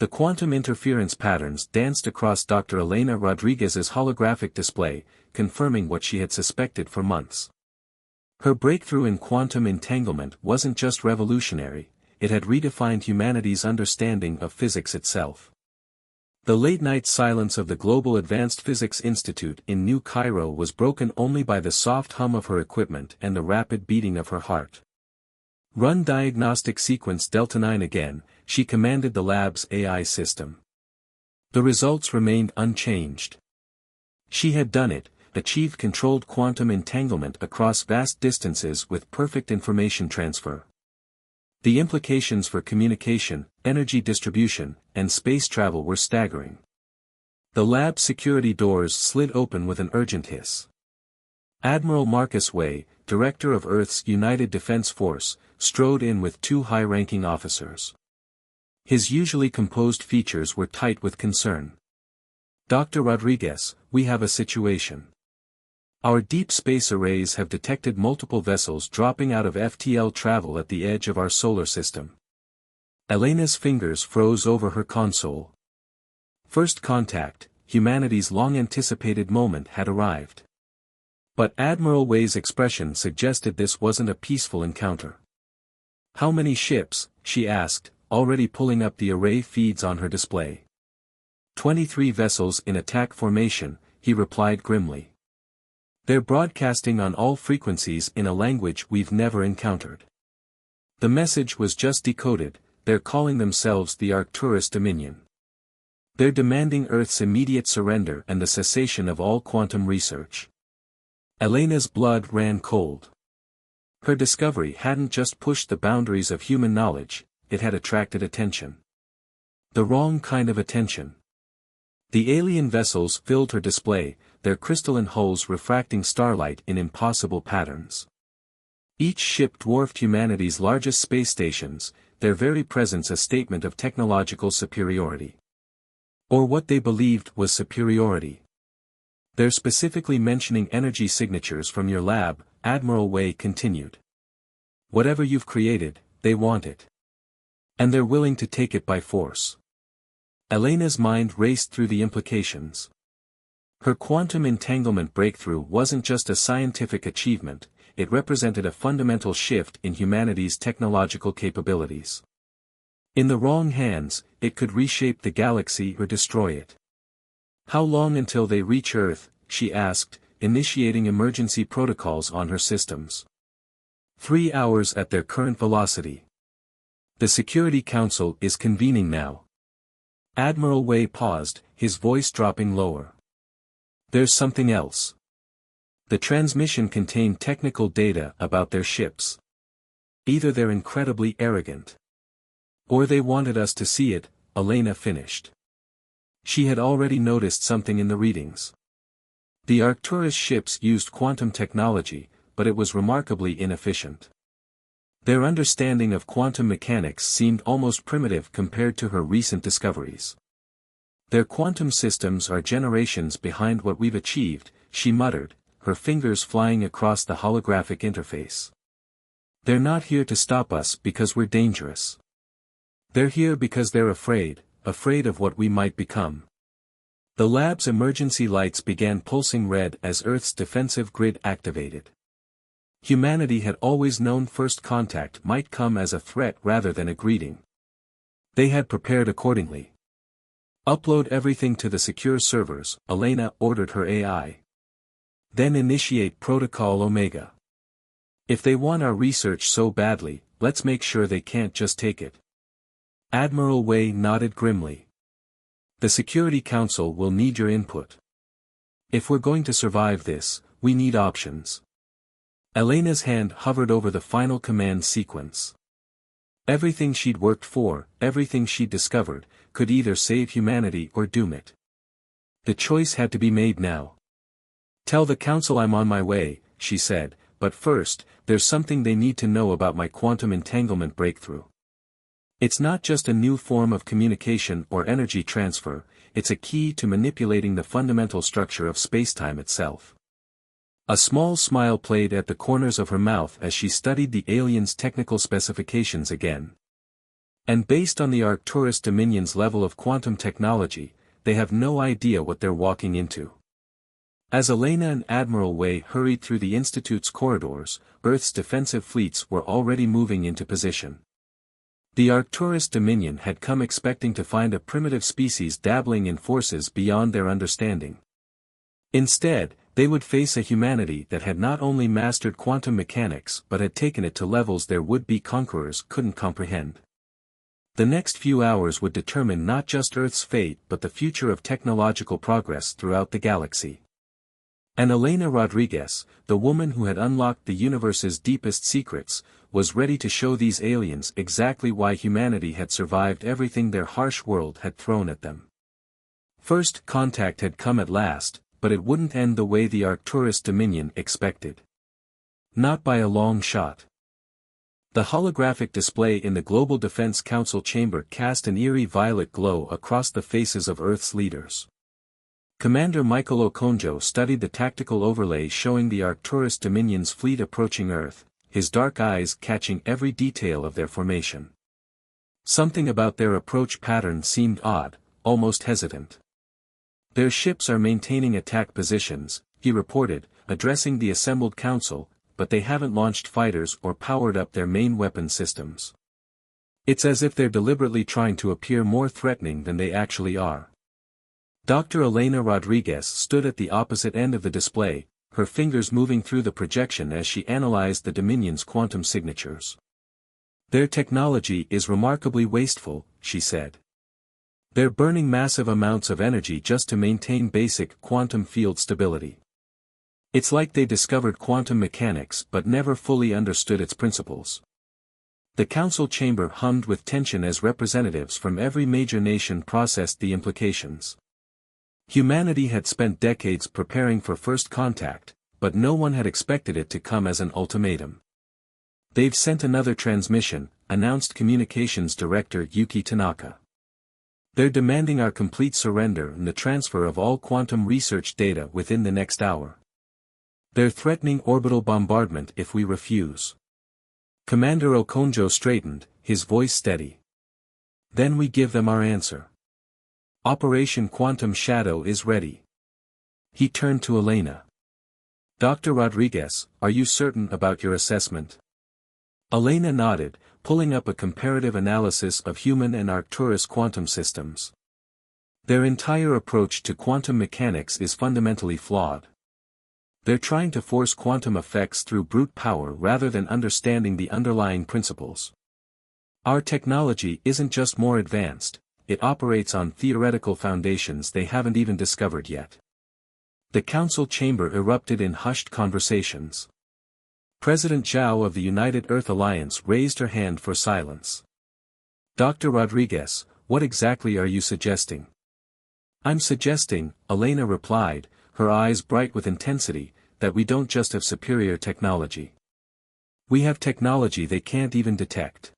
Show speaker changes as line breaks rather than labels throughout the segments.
The quantum interference patterns danced across Dr. Elena Rodriguez's holographic display, confirming what she had suspected for months. Her breakthrough in quantum entanglement wasn't just revolutionary, it had redefined humanity's understanding of physics itself. The late-night silence of the Global Advanced Physics Institute in New Cairo was broken only by the soft hum of her equipment and the rapid beating of her heart. "Run diagnostic sequence Delta 9 again," she commanded the lab's AI system. The results remained unchanged. She had done it, achieved controlled quantum entanglement across vast distances with perfect information transfer. The implications for communication, energy distribution, and space travel were staggering. The lab's security doors slid open with an urgent hiss. Admiral Marcus Way, director of Earth's United Defense Force, strode in with two high-ranking officers. His usually composed features were tight with concern. "Dr. Rodriguez, we have a situation. Our deep space arrays have detected multiple vessels dropping out of FTL travel at the edge of our solar system." Elena's fingers froze over her console. First contact, humanity's long-anticipated moment had arrived. But Admiral Way's expression suggested this wasn't a peaceful encounter. "How many ships?" she asked, already pulling up the array feeds on her display. 23 vessels in attack formation," he replied grimly. "They're broadcasting on all frequencies in a language we've never encountered." The message was just decoded, "They're calling themselves the Arcturus Dominion. They're demanding Earth's immediate surrender and the cessation of all quantum research." Elena's blood ran cold. Her discovery hadn't just pushed the boundaries of human knowledge, it had attracted attention. The wrong kind of attention. The alien vessels filled her display, their crystalline hulls refracting starlight in impossible patterns. Each ship dwarfed humanity's largest space stations, their very presence a statement of technological superiority. Or what they believed was superiority. "They're specifically mentioning energy signatures from your lab," Admiral Way continued. "Whatever you've created, they want it. And they're willing to take it by force." Elena's mind raced through the implications. Her quantum entanglement breakthrough wasn't just a scientific achievement, it represented a fundamental shift in humanity's technological capabilities. In the wrong hands, it could reshape the galaxy or destroy it. "How long until they reach Earth?" she asked, initiating emergency protocols on her systems. 3 hours at their current velocity. The Security Council is convening now." Admiral Way paused, his voice dropping lower. "There's something else. The transmission contained technical data about their ships. Either they're incredibly arrogant. Or they wanted us to see it," Elena finished. She had already noticed something in the readings. The Arcturus ships used quantum technology, but it was remarkably inefficient. Their understanding of quantum mechanics seemed almost primitive compared to her recent discoveries. "Their quantum systems are generations behind what we've achieved," she muttered, her fingers flying across the holographic interface. "They're not here to stop us because we're dangerous. They're here because they're afraid of what we might become." The lab's emergency lights began pulsing red as Earth's defensive grid activated. Humanity had always known first contact might come as a threat rather than a greeting. They had prepared accordingly. "Upload everything to the secure servers," Elena ordered her AI. "Then initiate Protocol Omega. If they want our research so badly, let's make sure they can't just take it." Admiral Way nodded grimly. "The Security Council will need your input. If we're going to survive this, we need options." Elena's hand hovered over the final command sequence. Everything she'd worked for, everything she'd discovered, could either save humanity or doom it. The choice had to be made now. "Tell the Council I'm on my way," she said, "but first, there's something they need to know about my quantum entanglement breakthrough. It's not just a new form of communication or energy transfer, it's a key to manipulating the fundamental structure of spacetime itself." A small smile played at the corners of her mouth as she studied the alien's technical specifications again. And based on the Arcturus Dominion's level of quantum technology, they have no idea what they're walking into. As Elena and Admiral Wei hurried through the Institute's corridors, Earth's defensive fleets were already moving into position. The Arcturus Dominion had come expecting to find a primitive species dabbling in forces beyond their understanding. Instead, they would face a humanity that had not only mastered quantum mechanics but had taken it to levels their would-be conquerors couldn't comprehend. The next few hours would determine not just Earth's fate but the future of technological progress throughout the galaxy. And Elena Rodriguez, the woman who had unlocked the universe's deepest secrets, was ready to show these aliens exactly why humanity had survived everything their harsh world had thrown at them. First contact had come at last, but it wouldn't end the way the Arcturus Dominion expected. Not by a long shot. The holographic display in the Global Defense Council chamber cast an eerie violet glow across the faces of Earth's leaders. Commander Michael Okonjo studied the tactical overlay showing the Arcturus Dominion's fleet approaching Earth, his dark eyes catching every detail of their formation. Something about their approach pattern seemed odd, almost hesitant. Their ships are maintaining attack positions, he reported, addressing the assembled council, but they haven't launched fighters or powered up their main weapon systems. It's as if they're deliberately trying to appear more threatening than they actually are. Dr. Elena Rodriguez stood at the opposite end of the display, her fingers moving through the projection as she analyzed the Dominion's quantum signatures. Their technology is remarkably wasteful, she said. They're burning massive amounts of energy just to maintain basic quantum field stability. It's like they discovered quantum mechanics but never fully understood its principles. The council chamber hummed with tension as representatives from every major nation processed the implications. Humanity had spent decades preparing for first contact, but no one had expected it to come as an ultimatum. They've sent another transmission, announced Communications Director Yuki Tanaka. They're demanding our complete surrender and the transfer of all quantum research data within the next hour. They're threatening orbital bombardment if we refuse. Commander Okonjo straightened, his voice steady. Then we give them our answer. Operation Quantum Shadow is ready. He turned to Elena. Dr. Rodriguez, are you certain about your assessment? Elena nodded, pulling up a comparative analysis of human and Arcturus quantum systems. Their entire approach to quantum mechanics is fundamentally flawed. They're trying to force quantum effects through brute power rather than understanding the underlying principles. Our technology isn't just more advanced, it operates on theoretical foundations they haven't even discovered yet. The council chamber erupted in hushed conversations. President Zhao of the United Earth Alliance raised her hand for silence. Dr. Rodriguez, what exactly are you suggesting? I'm suggesting, Elena replied, her eyes bright with intensity, that we don't just have superior technology. We have technology they can't even detect.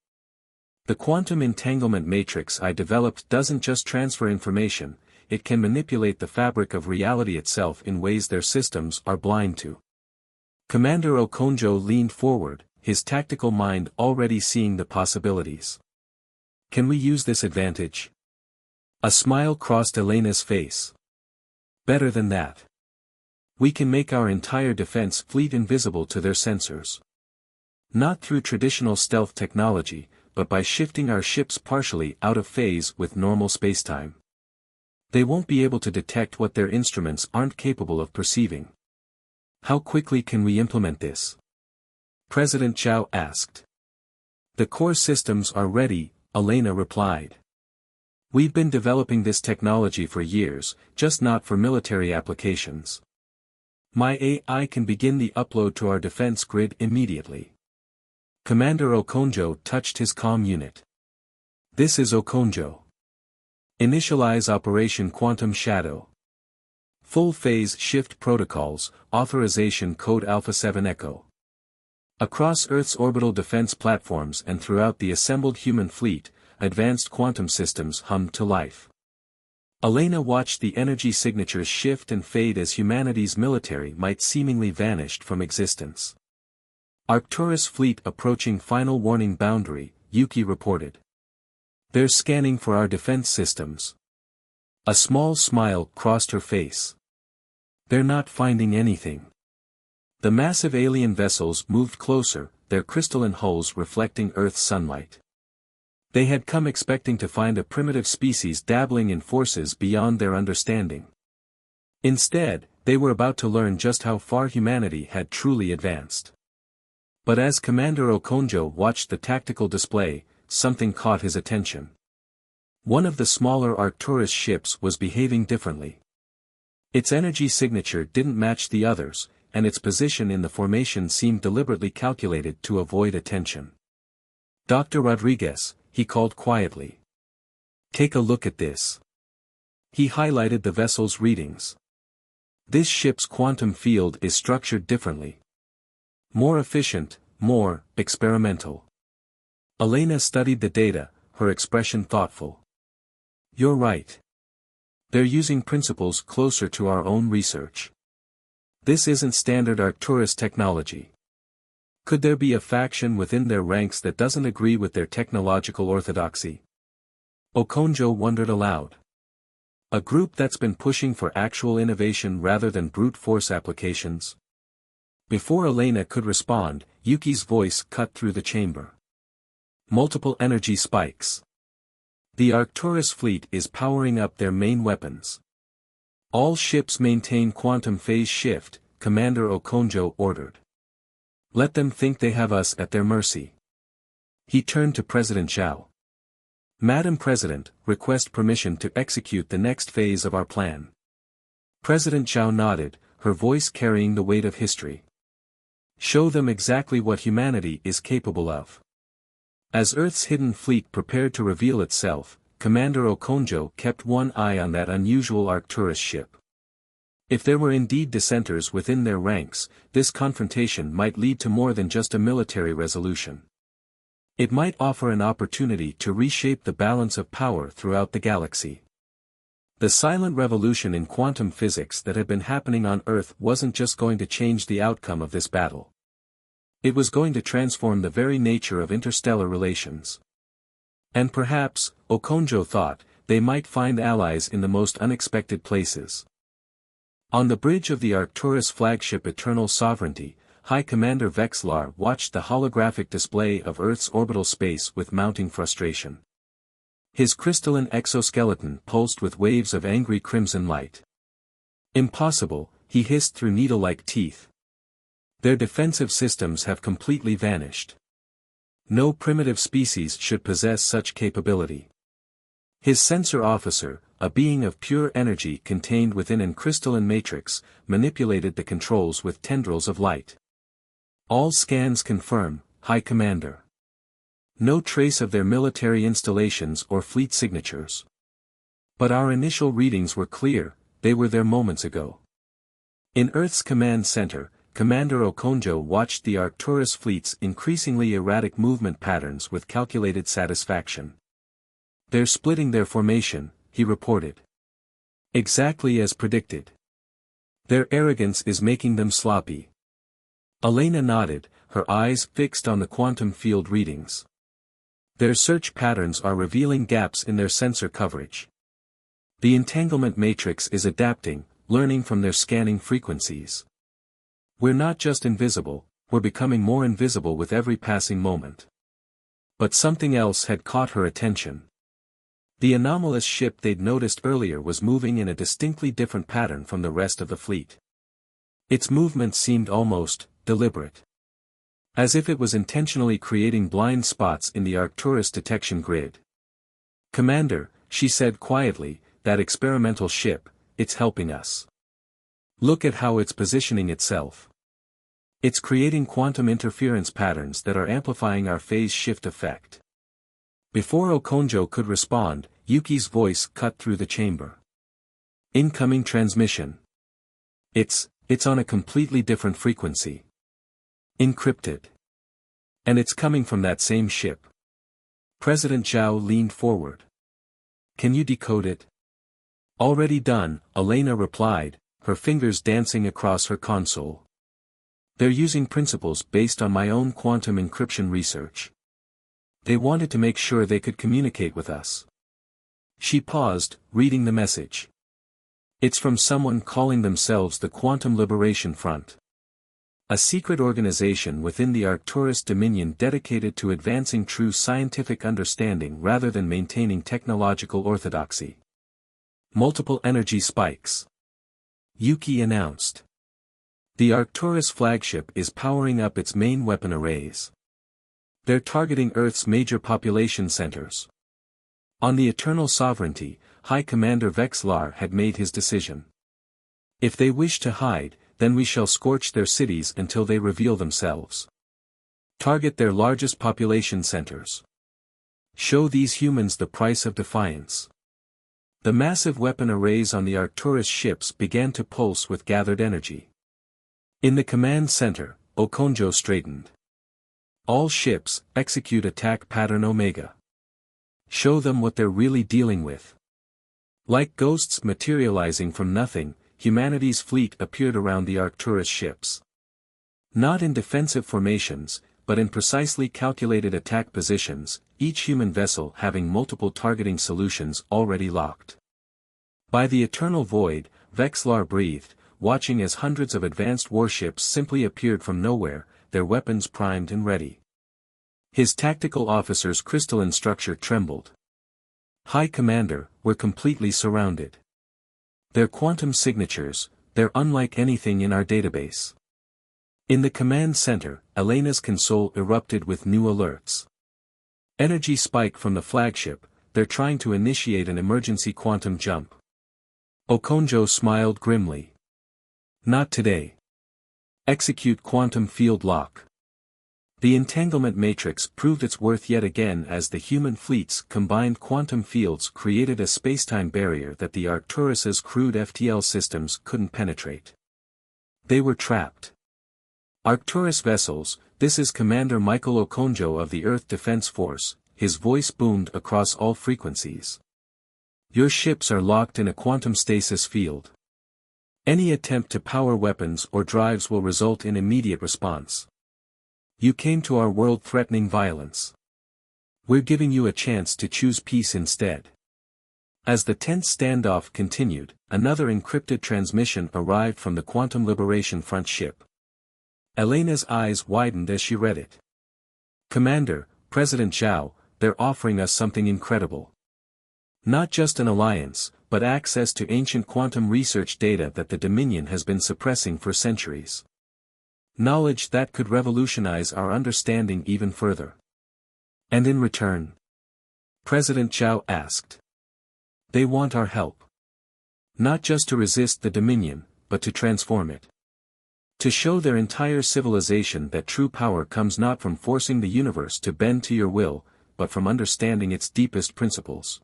The quantum entanglement matrix I developed doesn't just transfer information, it can manipulate the fabric of reality itself in ways their systems are blind to. Commander Okonjo leaned forward, his tactical mind already seeing the possibilities. Can we use this advantage? A smile crossed Elena's face. Better than that. We can make our entire defense fleet invisible to their sensors. Not through traditional stealth technology, but by shifting our ships partially out of phase with normal spacetime. They won't be able to detect what their instruments aren't capable of perceiving. How quickly can we implement this? President Zhao asked. The core systems are ready, Elena replied. We've been developing this technology for years, just not for military applications. My AI can begin the upload to our defense grid immediately. Commander Okonjo touched his comm unit. This is Okonjo. Initialize Operation Quantum Shadow. Full phase shift protocols, authorization code Alpha 7 Echo. Across Earth's orbital defense platforms and throughout the assembled human fleet, advanced quantum systems hummed to life. Elena watched the energy signatures shift and fade as humanity's military might seemingly vanished from existence. Arcturus fleet approaching final warning boundary, Yuki reported. They're scanning for our defense systems. A small smile crossed her face. They're not finding anything. The massive alien vessels moved closer, their crystalline hulls reflecting Earth's sunlight. They had come expecting to find a primitive species dabbling in forces beyond their understanding. Instead, they were about to learn just how far humanity had truly advanced. But as Commander Okonjo watched the tactical display, something caught his attention. One of the smaller Arcturus ships was behaving differently. Its energy signature didn't match the others, and its position in the formation seemed deliberately calculated to avoid attention. "Dr. Rodriguez," he called quietly. "Take a look at this." He highlighted the vessel's readings. "This ship's quantum field is structured differently. More efficient, more experimental." Elena studied the data, her expression thoughtful. "You're right. They're using principles closer to our own research. This isn't standard Arcturus technology. Could there be a faction within their ranks that doesn't agree with their technological orthodoxy?" Okonjo wondered aloud. "A group that's been pushing for actual innovation rather than brute force applications?" Before Elena could respond, Yuki's voice cut through the chamber. "Multiple energy spikes. The Arcturus fleet is powering up their main weapons. All ships maintain quantum phase shift," Commander Okonjo ordered. "Let them think they have us at their mercy." He turned to President Zhao. "Madam President, request permission to execute the next phase of our plan." President Zhao nodded, her voice carrying the weight of history. "Show them exactly what humanity is capable of." As Earth's hidden fleet prepared to reveal itself, Commander Okonjo kept one eye on that unusual Arcturus ship. If there were indeed dissenters within their ranks, this confrontation might lead to more than just a military resolution. It might offer an opportunity to reshape the balance of power throughout the galaxy. The silent revolution in quantum physics that had been happening on Earth wasn't just going to change the outcome of this battle. It was going to transform the very nature of interstellar relations. And perhaps, Okonjo thought, they might find allies in the most unexpected places. On the bridge of the Arcturus flagship Eternal Sovereignty, High Commander Vexlar watched the holographic display of Earth's orbital space with mounting frustration. His crystalline exoskeleton pulsed with waves of angry crimson light. "Impossible," he hissed through needle-like teeth. "Their defensive systems have completely vanished. No primitive species should possess such capability." His sensor officer, a being of pure energy contained within an crystalline matrix, manipulated the controls with tendrils of light. "All scans confirm, High Commander. No trace of their military installations or fleet signatures. But our initial readings were clear, they were there moments ago." In Earth's command center, Commander Okonjo watched the Arcturus fleet's increasingly erratic movement patterns with calculated satisfaction. "They're splitting their formation," he reported. "Exactly as predicted. Their arrogance is making them sloppy." Elena nodded, her eyes fixed on the quantum field readings. "Their search patterns are revealing gaps in their sensor coverage. The entanglement matrix is adapting, learning from their scanning frequencies. We're not just invisible, we're becoming more invisible with every passing moment." But something else had caught her attention. The anomalous ship they'd noticed earlier was moving in a distinctly different pattern from the rest of the fleet. Its movement seemed almost deliberate. As if it was intentionally creating blind spots in the Arcturus detection grid. "Commander," she said quietly, "that experimental ship, it's helping us. Look at how it's positioning itself. It's creating quantum interference patterns that are amplifying our phase shift effect." Before Okonjo could respond, Yuki's voice cut through the chamber. "Incoming transmission. It's on a completely different frequency. Encrypted. And it's coming from that same ship." President Zhao leaned forward. "Can you decode it?" "Already done," Elena replied, her fingers dancing across her console. "They're using principles based on my own quantum encryption research. They wanted to make sure they could communicate with us. She paused, reading the message. It's from someone calling themselves the Quantum Liberation Front. A secret organization within the Arcturus Dominion dedicated to advancing true scientific understanding rather than maintaining technological orthodoxy. Multiple energy spikes. Yuki announced. The Arcturus flagship is powering up its main weapon arrays. They're targeting Earth's major population centers. On the Eternal Sovereignty, High Commander Vexlar had made his decision. If they wish to hide, then we shall scorch their cities until they reveal themselves. Target their largest population centers. Show these humans the price of defiance. The massive weapon arrays on the Arcturus ships began to pulse with gathered energy. In the command center, Okonjo straightened. All ships, execute attack pattern Omega. Show them what they're really dealing with. Like ghosts materializing from nothing, humanity's fleet appeared around the Arcturus ships. Not in defensive formations, but in precisely calculated attack positions, each human vessel having multiple targeting solutions already locked. By the eternal void, Vexlar breathed, watching as hundreds of advanced warships simply appeared from nowhere, their weapons primed and ready. His tactical officer's crystalline structure trembled. High Commander, we're completely surrounded. Their quantum signatures, they're unlike anything in our database. In the command center, Elena's console erupted with new alerts. Energy spike from the flagship, they're trying to initiate an emergency quantum jump. Okonjo smiled grimly. Not today. Execute quantum field lock. The entanglement matrix proved its worth yet again as the human fleet's combined quantum fields created a spacetime barrier that the Arcturus's crude FTL systems couldn't penetrate. They were trapped. Arcturus vessels, this is Commander Michael Okonjo of the Earth Defense Force, his voice boomed across all frequencies. Your ships are locked in a quantum stasis field. Any attempt to power weapons or drives will result in immediate response. You came to our world threatening violence. We're giving you a chance to choose peace instead. As the tense standoff continued, another encrypted transmission arrived from the Quantum Liberation Front ship. Elena's eyes widened as she read it. Commander, President Zhao, they're offering us something incredible. Not just an alliance, but access to ancient quantum research data that the Dominion has been suppressing for centuries. Knowledge that could revolutionize our understanding even further. And in return? President Zhao asked. They want our help. Not just to resist the Dominion, but to transform it. To show their entire civilization that true power comes not from forcing the universe to bend to your will, but from understanding its deepest principles.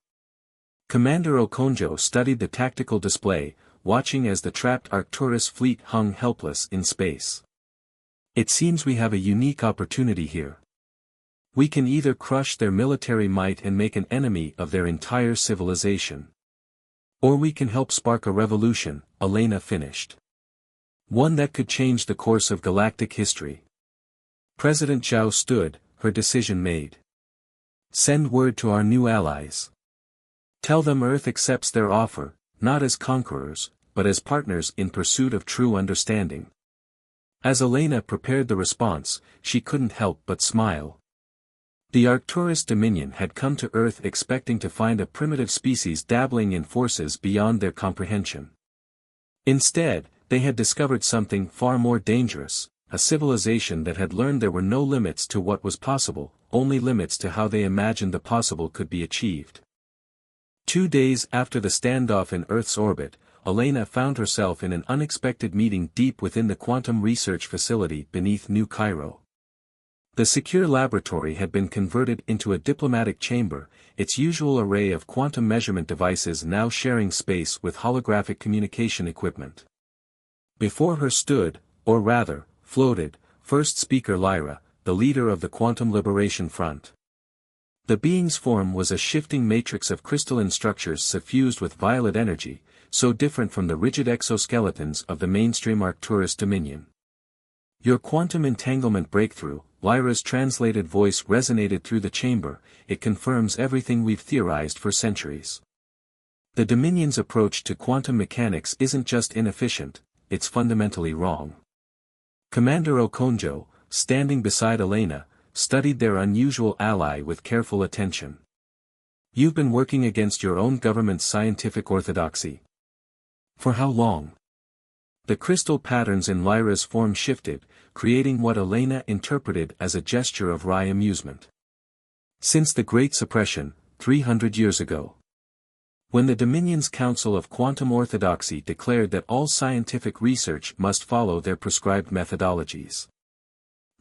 Commander Okonjo studied the tactical display, watching as the trapped Arcturus fleet hung helpless in space. It seems we have a unique opportunity here. We can either crush their military might and make an enemy of their entire civilization. Or we can help spark a revolution, Elena finished. One that could change the course of galactic history. President Zhao stood, her decision made. Send word to our new allies. Tell them Earth accepts their offer, not as conquerors, but as partners in pursuit of true understanding. As Elena prepared the response, she couldn't help but smile. The Arcturus Dominion had come to Earth expecting to find a primitive species dabbling in forces beyond their comprehension. Instead, they had discovered something far more dangerous, a civilization that had learned there were no limits to what was possible, only limits to how they imagined the possible could be achieved. 2 days after the standoff in Earth's orbit, Elena found herself in an unexpected meeting deep within the quantum research facility beneath New Cairo. The secure laboratory had been converted into a diplomatic chamber, its usual array of quantum measurement devices now sharing space with holographic communication equipment. Before her stood, or rather, floated, first speaker Lyra, the leader of the Quantum Liberation Front. The being's form was a shifting matrix of crystalline structures suffused with violet energy, so different from the rigid exoskeletons of the mainstream Arcturus Dominion. Your quantum entanglement breakthrough, Lyra's translated voice resonated through the chamber. It confirms everything we've theorized for centuries. The Dominion's approach to quantum mechanics isn't just inefficient, it's fundamentally wrong. Commander Okonjo, standing beside Elena, studied their unusual ally with careful attention. You've been working against your own government's scientific orthodoxy. For how long? The crystal patterns in Lyra's form shifted, creating what Elena interpreted as a gesture of wry amusement. Since the Great Suppression, 300 years ago. When the Dominion's Council of Quantum Orthodoxy declared that all scientific research must follow their prescribed methodologies.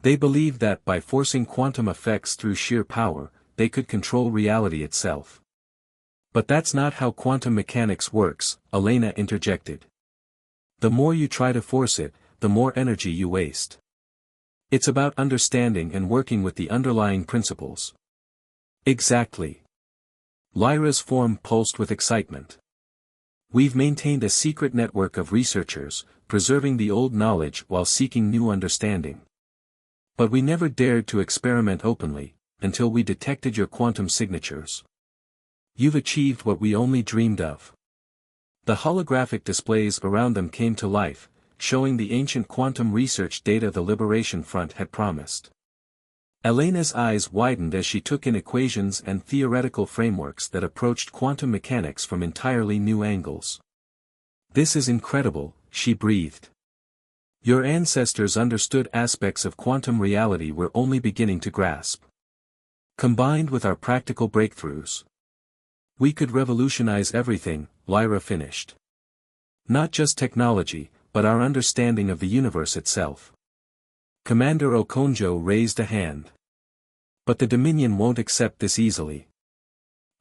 They believed that by forcing quantum effects through sheer power, they could control reality itself. But that's not how quantum mechanics works, Elena interjected. The more you try to force it, the more energy you waste. It's about understanding and working with the underlying principles. Exactly. Lyra's form pulsed with excitement. We've maintained a secret network of researchers, preserving the old knowledge while seeking new understanding. But we never dared to experiment openly, until we detected your quantum signatures. You've achieved what we only dreamed of. The holographic displays around them came to life, showing the ancient quantum research data the Liberation Front had promised. Elena's eyes widened as she took in equations and theoretical frameworks that approached quantum mechanics from entirely new angles. This is incredible, she breathed. Your ancestors understood aspects of quantum reality we're only beginning to grasp. Combined with our practical breakthroughs, we could revolutionize everything, Lyra finished. Not just technology, but our understanding of the universe itself. Commander Okonjo raised a hand. But the Dominion won't accept this easily.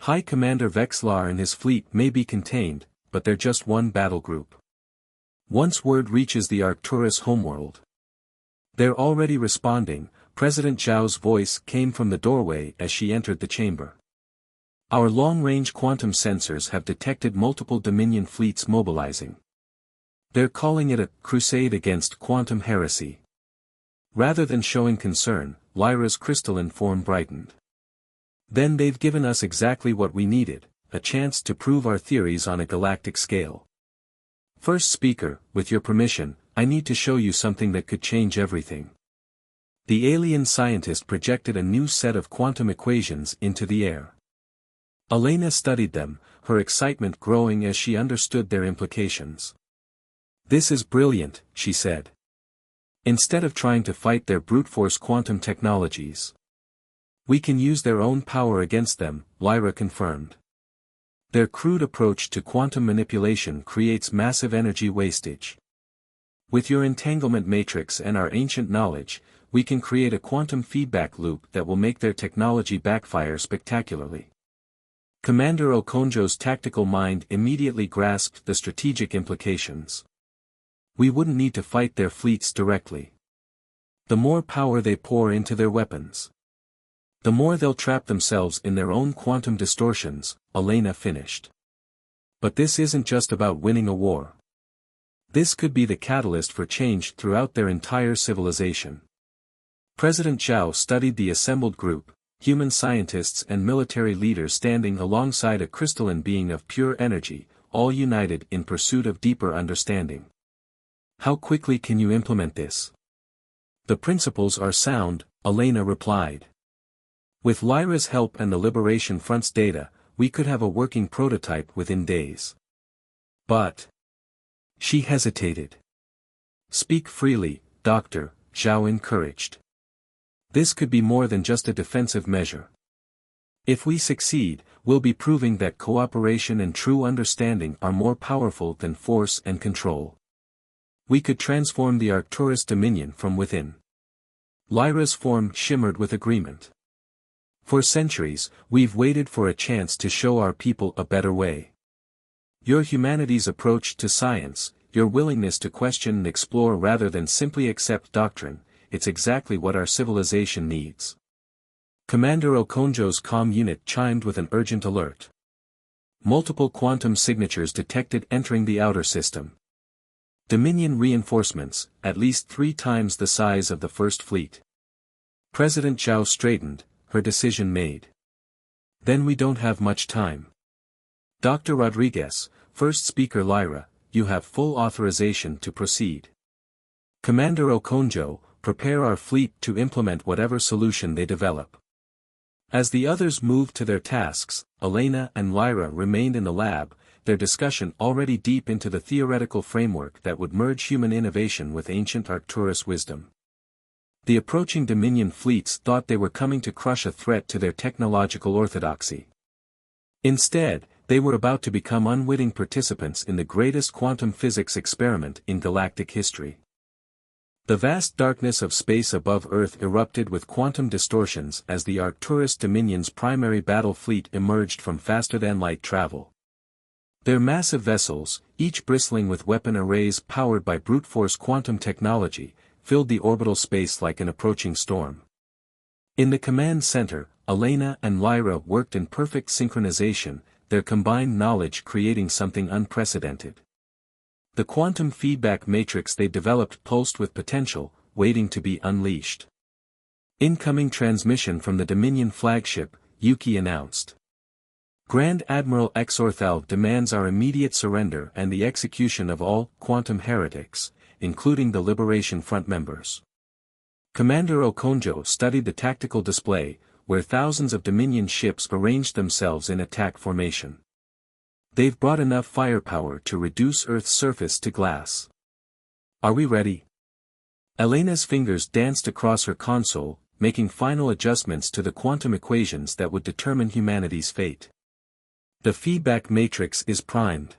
High Commander Vexlar and his fleet may be contained, but they're just one battle group. Once word reaches the Arcturus homeworld, they're already responding. President Zhao's voice came from the doorway as she entered the chamber. Our long-range quantum sensors have detected multiple Dominion fleets mobilizing. They're calling it a crusade against quantum heresy. Rather than showing concern, Lyra's crystalline form brightened. Then they've given us exactly what we needed, a chance to prove our theories on a galactic scale. First speaker, with your permission, I need to show you something that could change everything. The alien scientist projected a new set of quantum equations into the air. Elena studied them, her excitement growing as she understood their implications. This is brilliant, she said. Instead of trying to fight their brute force quantum technologies, we can use their own power against them, Lyra confirmed. Their crude approach to quantum manipulation creates massive energy wastage. With your entanglement matrix and our ancient knowledge, we can create a quantum feedback loop that will make their technology backfire spectacularly. Commander Okonjo's tactical mind immediately grasped the strategic implications. We wouldn't need to fight their fleets directly. The more power they pour into their weapons, the more they'll trap themselves in their own quantum distortions, Elena finished. But this isn't just about winning a war. This could be the catalyst for change throughout their entire civilization. President Zhao studied the assembled group, human scientists and military leaders standing alongside a crystalline being of pure energy, all united in pursuit of deeper understanding. How quickly can you implement this? The principles are sound, Elena replied. With Lyra's help and the Liberation Front's data, we could have a working prototype within days. But she hesitated. Speak freely, Doctor, Zhao encouraged. This could be more than just a defensive measure. If we succeed, we'll be proving that cooperation and true understanding are more powerful than force and control. We could transform the Arcturus Dominion from within. Lyra's form shimmered with agreement. For centuries, we've waited for a chance to show our people a better way. Your humanity's approach to science, your willingness to question and explore rather than simply accept doctrine, it's exactly what our civilization needs. Commander Okonjo's comm unit chimed with an urgent alert. Multiple quantum signatures detected entering the outer system. Dominion reinforcements, at least 3 times the size of the First Fleet. President Zhao straightened, her decision made. Then we don't have much time. Dr. Rodriguez, first speaker Lyra, you have full authorization to proceed. Commander Okonjo, prepare our fleet to implement whatever solution they develop. As the others moved to their tasks, Elena and Lyra remained in the lab, their discussion already deep into the theoretical framework that would merge human innovation with ancient Arcturus wisdom. The approaching Dominion fleets thought they were coming to crush a threat to their technological orthodoxy. Instead, they were about to become unwitting participants in the greatest quantum physics experiment in galactic history. The vast darkness of space above Earth erupted with quantum distortions as the Arcturus Dominion's primary battle fleet emerged from faster-than-light travel. Their massive vessels, each bristling with weapon arrays powered by brute-force quantum technology, filled the orbital space like an approaching storm. In the command center, Elena and Lyra worked in perfect synchronization, their combined knowledge creating something unprecedented. The quantum feedback matrix they developed pulsed with potential, waiting to be unleashed. Incoming transmission from the Dominion flagship, Yuki announced. Grand Admiral Exorthal demands our immediate surrender and the execution of all quantum heretics, including the Liberation Front members. Commander Okonjo studied the tactical display, where thousands of Dominion ships arranged themselves in attack formation. They've brought enough firepower to reduce Earth's surface to glass. Are we ready? Elena's fingers danced across her console, making final adjustments to the quantum equations that would determine humanity's fate. The feedback matrix is primed.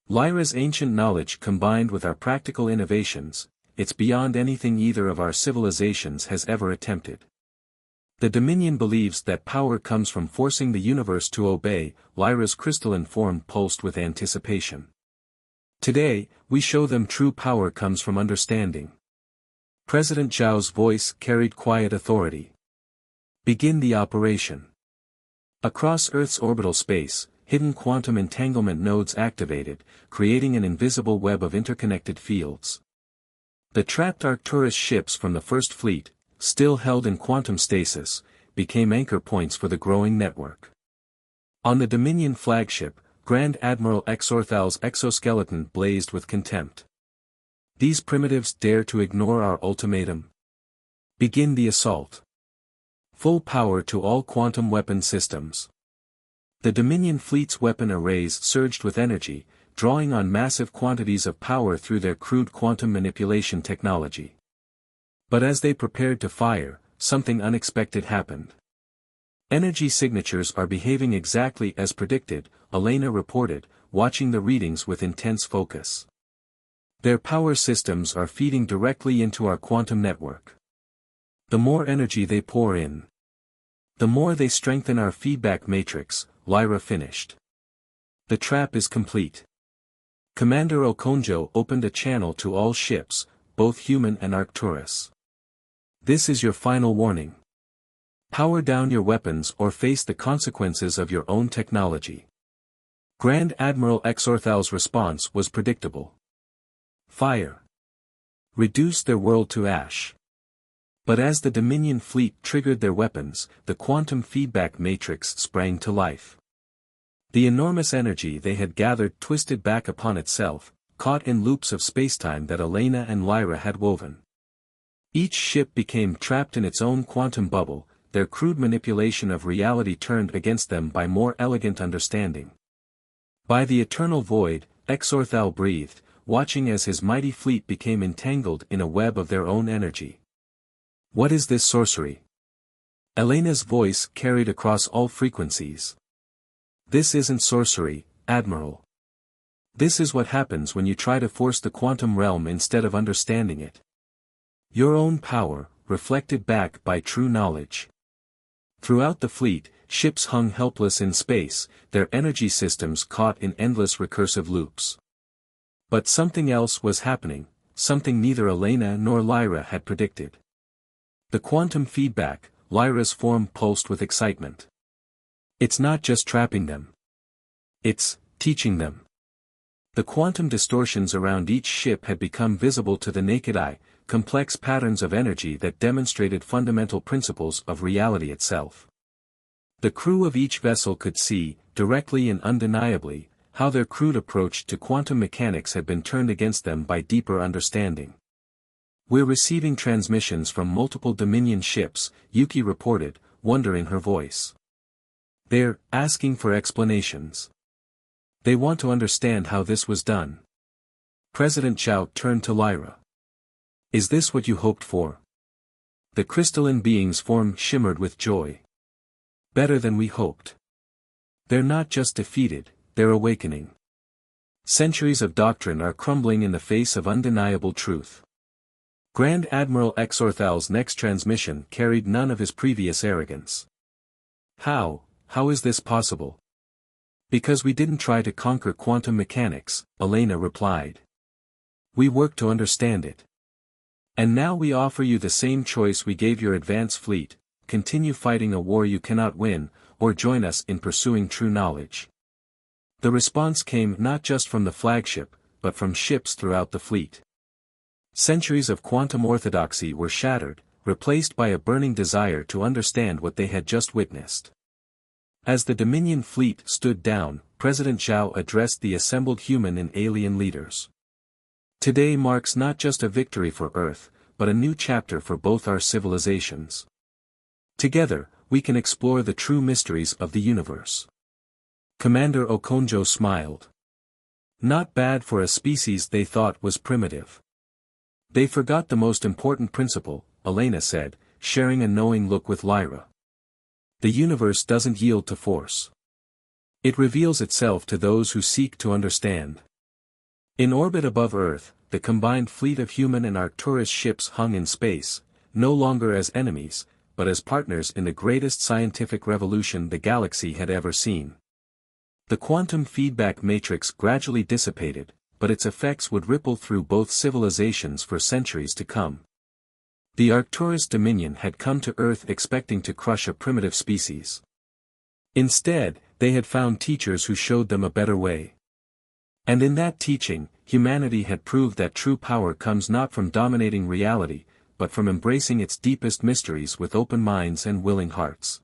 Lyra's ancient knowledge combined with our practical innovations, it's beyond anything either of our civilizations has ever attempted. The Dominion believes that power comes from forcing the universe to obey, Lyra's crystalline form pulsed with anticipation. Today, we show them true power comes from understanding. President Zhao's voice carried quiet authority. Begin the operation. Across Earth's orbital space, hidden quantum entanglement nodes activated, creating an invisible web of interconnected fields. The trapped Arcturus ships from the First Fleet, still held in quantum stasis, became anchor points for the growing network. On the Dominion flagship, Grand Admiral Exorthal's exoskeleton blazed with contempt. These primitives dare to ignore our ultimatum. Begin the assault. Full power to all quantum weapon systems. The Dominion fleet's weapon arrays surged with energy, drawing on massive quantities of power through their crude quantum manipulation technology. But as they prepared to fire, something unexpected happened. Energy signatures are behaving exactly as predicted, Elena reported, watching the readings with intense focus. Their power systems are feeding directly into our quantum network. The more energy they pour in, the more they strengthen our feedback matrix, Lyra finished. The trap is complete. Commander Okonjo opened a channel to all ships, both human and Arcturus. This is your final warning. Power down your weapons or face the consequences of your own technology. Grand Admiral Exorthal's response was predictable. Fire. Reduce their world to ash. But as the Dominion fleet triggered their weapons, the quantum feedback matrix sprang to life. The enormous energy they had gathered twisted back upon itself, caught in loops of spacetime that Elena and Lyra had woven. Each ship became trapped in its own quantum bubble, their crude manipulation of reality turned against them by more elegant understanding. By the eternal void, Exorthal breathed, watching as his mighty fleet became entangled in a web of their own energy. What is this sorcery? Elena's voice carried across all frequencies. This isn't sorcery, Admiral. This is what happens when you try to force the quantum realm instead of understanding it. Your own power, reflected back by true knowledge. Throughout the fleet, ships hung helpless in space, their energy systems caught in endless recursive loops. But something else was happening, something neither Elena nor Lyra had predicted. The quantum feedback, Lyra's form pulsed with excitement. It's not just trapping them. It's teaching them. The quantum distortions around each ship had become visible to the naked eye, complex patterns of energy that demonstrated fundamental principles of reality itself. The crew of each vessel could see, directly and undeniably, how their crude approach to quantum mechanics had been turned against them by deeper understanding. "We're receiving transmissions from multiple Dominion ships," Yuki reported, wonder in her voice. "They're asking for explanations. They want to understand how this was done." President Chow turned to Lyra. "Is this what you hoped for?" The crystalline being's form shimmered with joy. "Better than we hoped. They're not just defeated, they're awakening. Centuries of doctrine are crumbling in the face of undeniable truth." Grand Admiral Exorthal's next transmission carried none of his previous arrogance. How is this possible?" "Because we didn't try to conquer quantum mechanics," Elena replied. "We worked to understand it. And now we offer you the same choice we gave your advance fleet: continue fighting a war you cannot win, or join us in pursuing true knowledge." The response came not just from the flagship, but from ships throughout the fleet. Centuries of quantum orthodoxy were shattered, replaced by a burning desire to understand what they had just witnessed. As the Dominion fleet stood down, President Zhao addressed the assembled human and alien leaders. "Today marks not just a victory for Earth, but a new chapter for both our civilizations. Together, we can explore the true mysteries of the universe." Commander Okonjo smiled. "Not bad for a species they thought was primitive." "They forgot the most important principle," Elena said, sharing a knowing look with Lyra. "The universe doesn't yield to force. It reveals itself to those who seek to understand." In orbit above Earth, the combined fleet of human and Arcturus ships hung in space, no longer as enemies, but as partners in the greatest scientific revolution the galaxy had ever seen. The quantum feedback matrix gradually dissipated, but its effects would ripple through both civilizations for centuries to come. The Arcturus Dominion had come to Earth expecting to crush a primitive species. Instead, they had found teachers who showed them a better way. And in that teaching, humanity had proved that true power comes not from dominating reality, but from embracing its deepest mysteries with open minds and willing hearts.